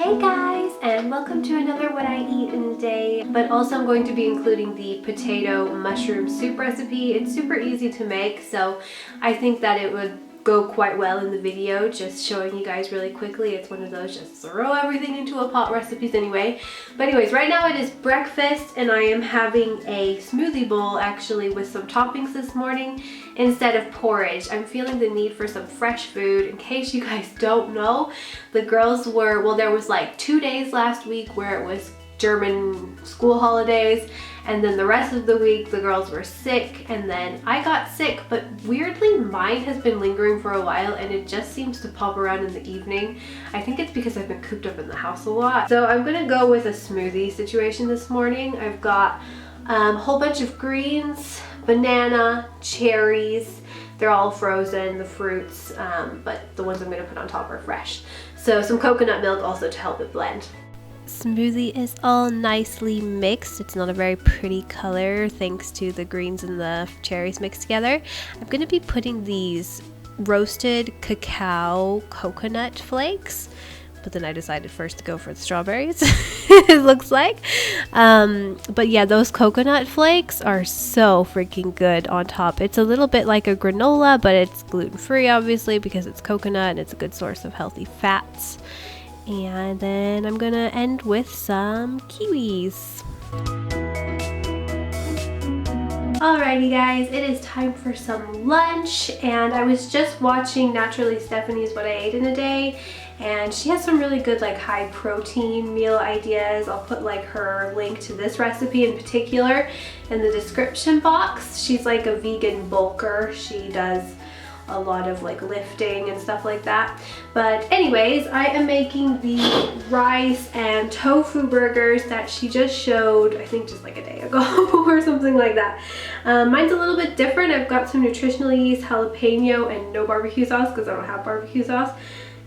Hey guys, and welcome to another What I Eat in a Day, but also I'm going to be including the potato mushroom soup recipe. It's super easy to make, so I think that it would go quite well in the video, just showing you guys really quickly. It's one of those just throw everything into a pot recipes anyway. But anyways, right now it is breakfast and I am having a smoothie bowl actually with some toppings this morning instead of porridge. I'm feeling the need for some fresh food. In case you guys don't know, the girls were, well, there was like 2 days last week where it was German school holidays, and then the rest of the week the girls were sick, and then I got sick, but weirdly mine has been lingering for a while and it just seems to pop around in the evening. I think it's because I've been cooped up in the house a lot. So I'm gonna go with a smoothie situation this morning. I've got a whole bunch of greens, banana, cherries. They're all frozen, the fruits, but the ones I'm gonna put on top are fresh. So some coconut milk also to help it blend. Smoothie is all nicely mixed. It's not a very pretty color thanks to the greens and the cherries mixed together. I'm going to be putting these roasted cacao coconut flakes, but then I decided first to go for the strawberries, it looks like. But yeah, those coconut flakes are so freaking good on top. It's a little bit like a granola, but it's gluten-free obviously because it's coconut and it's a good source of healthy fats. And then I'm gonna end with some kiwis. Alrighty guys, it is time for some lunch, and I was just watching Naturally Stephanie's What I Ate in a Day, and she has some really good like high protein meal ideas. I'll put like her link to this recipe in particular in the description box. She's like a vegan bulker. She does a lot of like lifting and stuff like that. But anyways, I am making the rice and tofu burgers that she just showed, I think just like a day ago or something like that. Mine's a little bit different. I've got some nutritional yeast, jalapeno, and no barbecue sauce because I don't have barbecue sauce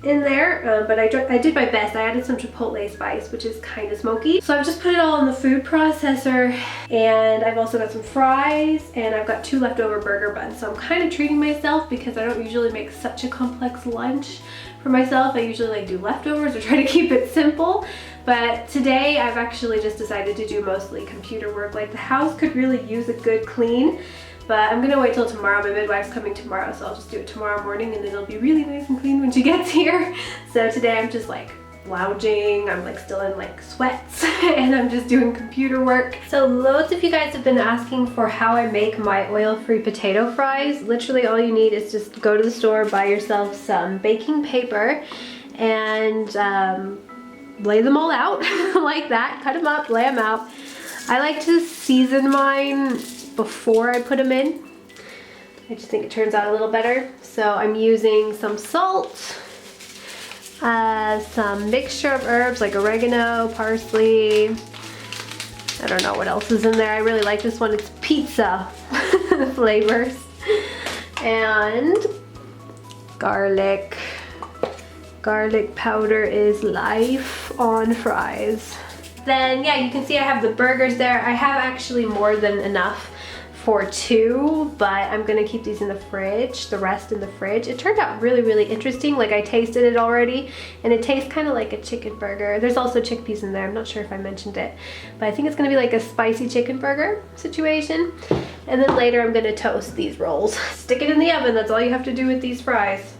in there, but I did my best. I added some chipotle spice, which is kind of smoky. So I've just put it all in the food processor, and I've also got some fries, and I've got 2 leftover burger buns. So I'm kind of treating myself because I don't usually make such a complex lunch for myself. I usually like do leftovers or try to keep it simple. But today I've actually just decided to do mostly computer work. Like the house could really use a good clean. But I'm gonna wait till tomorrow. My midwife's coming tomorrow, so I'll just do it tomorrow morning and then it'll be really nice and clean when she gets here. So today I'm just like lounging. I'm like still in like sweats and I'm just doing computer work. So loads of you guys have been asking for how I make my oil-free potato fries. Literally all you need is just go to the store, buy yourself some baking paper, and lay them all out like that. Cut them up, lay them out. I like to season mine before I put them in. I just think it turns out a little better. So I'm using some salt, some mixture of herbs like oregano, parsley. I don't know what else is in there. I really like this one. It's pizza flavors. And garlic. Garlic powder is life on fries. Then yeah, you can see I have the burgers there. I have actually more than enough for 2, but I'm gonna keep these in the fridge, the rest in the fridge. It turned out really, really interesting. Like I tasted it already and it tastes kind of like a chicken burger. There's also chickpeas in there. I'm not sure if I mentioned it, but I think it's gonna be like a spicy chicken burger situation. And then later I'm gonna toast these rolls. Stick it in the oven. That's all you have to do with these fries.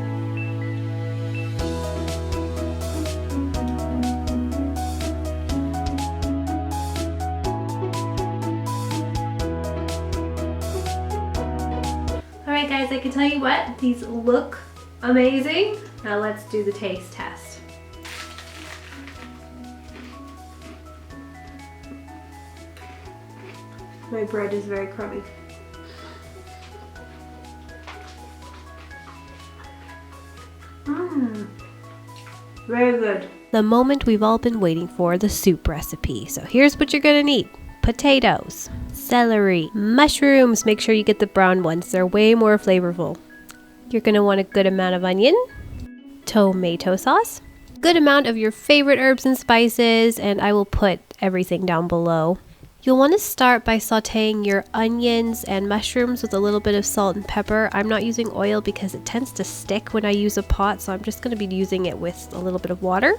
Alright guys, I can tell you what, these look amazing. Now let's do the taste test. My bread is very crummy. Very good. The moment we've all been waiting for, the soup recipe. So here's what you're gonna need. Potatoes, celery, mushrooms. Make sure you get the brown ones. They're way more flavorful. You're gonna want a good amount of onion, tomato sauce, good amount of your favorite herbs and spices, and I will put everything down below. You'll want to start by sauteing your onions and mushrooms with a little bit of salt and pepper. I'm not using oil because it tends to stick when I use a pot, so I'm just going to be using it with a little bit of water.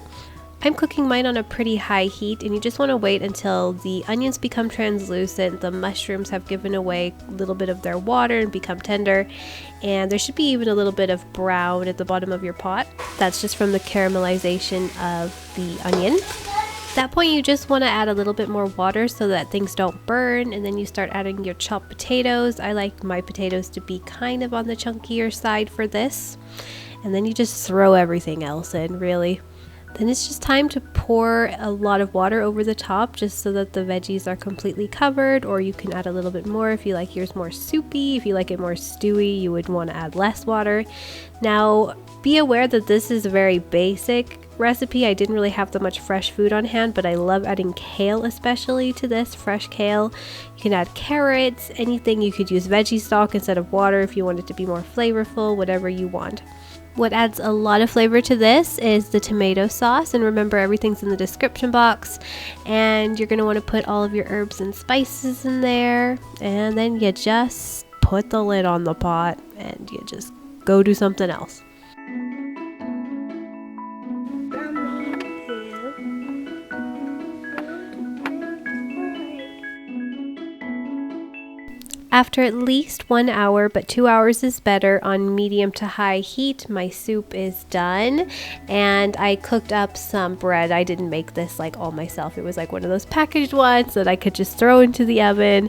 I'm cooking mine on a pretty high heat, and you just want to wait until the onions become translucent, the mushrooms have given away a little bit of their water and become tender, and there should be even a little bit of brown at the bottom of your pot. That's just from the caramelization of the onion. At that point, you just want to add a little bit more water so that things don't burn, and then you start adding your chopped potatoes. I like my potatoes to be kind of on the chunkier side for this, and then you just throw everything else in, really. Then it's just time to pour a lot of water over the top just so that the veggies are completely covered, or you can add a little bit more if you like yours more soupy. If you like it more stewy, you would want to add less water. Now, be aware that this is a very basic recipe. I didn't really have that much fresh food on hand, but I love adding kale especially to this, fresh kale. You can add carrots, anything. You could use veggie stock instead of water if you want it to be more flavorful, whatever you want. What adds a lot of flavor to this is the tomato sauce, and remember, everything's in the description box, and you're going to want to put all of your herbs and spices in there, and then you just put the lid on the pot and you just go do something else. After at least 1 hour, but 2 hours is better, on medium to high heat, my soup is done, and I cooked up some bread. I didn't make this like all myself. It was like one of those packaged ones that I could just throw into the oven,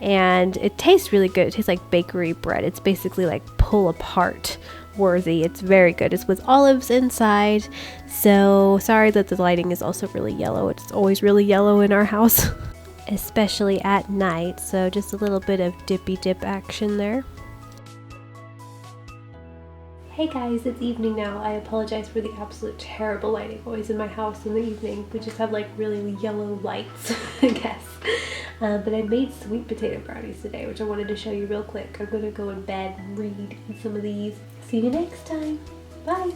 and it tastes really good. It tastes like bakery bread. It's basically like pull apart worthy. It's very good. It's with olives inside. So sorry that the lighting is also really yellow. It's always really yellow in our house. Especially at night, so just a little bit of dippy dip action there. Hey guys, it's evening now. I apologize for the absolute terrible lighting always in my house in the evening. We just have like really yellow lights, I guess. But I made sweet potato brownies today, which I wanted to show you real quick. I'm gonna go in bed and read some of these. See you next time. Bye.